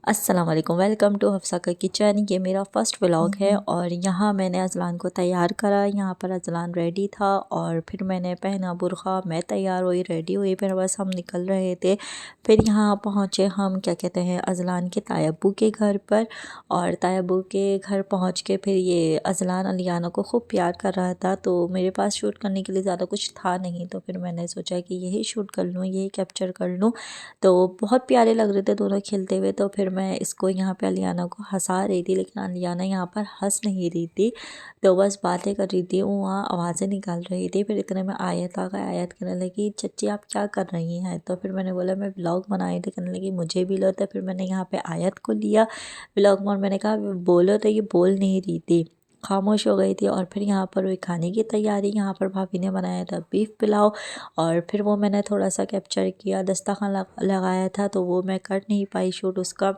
अस्सलाम वालेकुम, welcome to Hafsa का किचन। ये मेरा फ़र्स्ट व्लॉग है और यहाँ मैंने अज़लान को तैयार करा। यहाँ पर अज़लान रेडी था और फिर मैंने पहना बुरख़ा, मैं तैयार हुई, रेडी हुई, फिर बस हम निकल रहे थे। फिर यहाँ पहुँचे हम क्या कहते हैं अज़लान के तायब्बू के घर पर। और तायब्बू के घर पहुँच के फिर ये अज़लान अलियाना को खूब प्यार कर रहा था, तो मेरे पास शूट करने के लिए ज़्यादा कुछ था नहीं, तो फिर मैंने सोचा कि यही शूट कर लूँ, यही कैप्चर कर लूँ। तो बहुत प्यारे लग रहे थे दोनों खेलते हुए। तो फिर मैं इसको यहाँ पे अलियाना को हंसा रही थी, लेकिन अलियाना यहाँ पर हंस नहीं रही थी, तो बस बातें कर रही थी, वो वहाँ आवाज़ें निकाल रही थी। फिर इतने में आयत आ गई, आयत कहने लगी चच्ची आप क्या कर रही हैं। तो फिर मैंने बोला मैं व्लॉग बनाई थी। कहने लगी मुझे भी लो। तो फिर मैंने यहाँ पे आयत को लिया व्लॉग में और मैंने कहा बोलो, तो ये बोल नहीं रही थी, खामोश हो गई थी। और फिर यहाँ पर हुई खाने की तैयारी। यहाँ पर भाभी ने बनाया था बीफ पुलाव और फिर वो मैंने थोड़ा सा कैप्चर किया, दस्तरखान लगाया था, तो वो मैं कर नहीं पाई शूट उसका।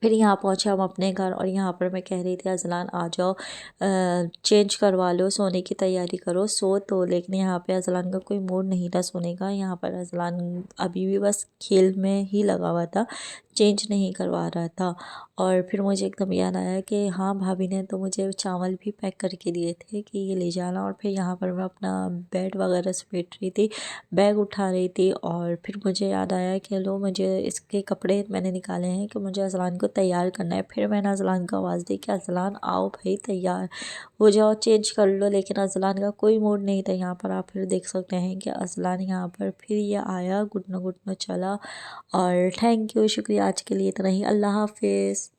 फिर यहाँ पहुँचे हम अपने घर और यहाँ पर मैं कह रही थी अज़लान आ जाओ, चेंज करवा लो, सोने की तैयारी करो, सो। तो लेकिन यहाँ पे अज़लान का कोई मूड नहीं था सोने का। यहाँ पर अज़लान अभी भी बस खेल में ही लगा हुआ था, चेंज नहीं करवा रहा था। और फिर मुझे एकदम याद आया कि हाँ भाभी ने तो मुझे चावल भी पैक करके दिए थे कि ये ले जाना। और फिर यहाँ पर मैं अपना बेड वगैरह समेट रही थी, बैग उठा रही थी और फिर मुझे याद आया कि लो मुझे इसके कपड़े मैंने निकाले हैं कि मुझे अज़लान को तैयार करना है। फिर मैंने अज़लान को आवाज़ दी कि अज़लान आओ भाई, तैयार हो जाओ, चेंज कर लो। लेकिन अज़लान का कोई मूड नहीं था। यहाँ पर आप फिर देख सकते हैं कि अज़लान यहाँ पर फिर ये आया, घुटनों घुटनों चला। और थैंक यू, शुक्रिया, आज के लिए इतना ही। अल्लाह हाफिज़।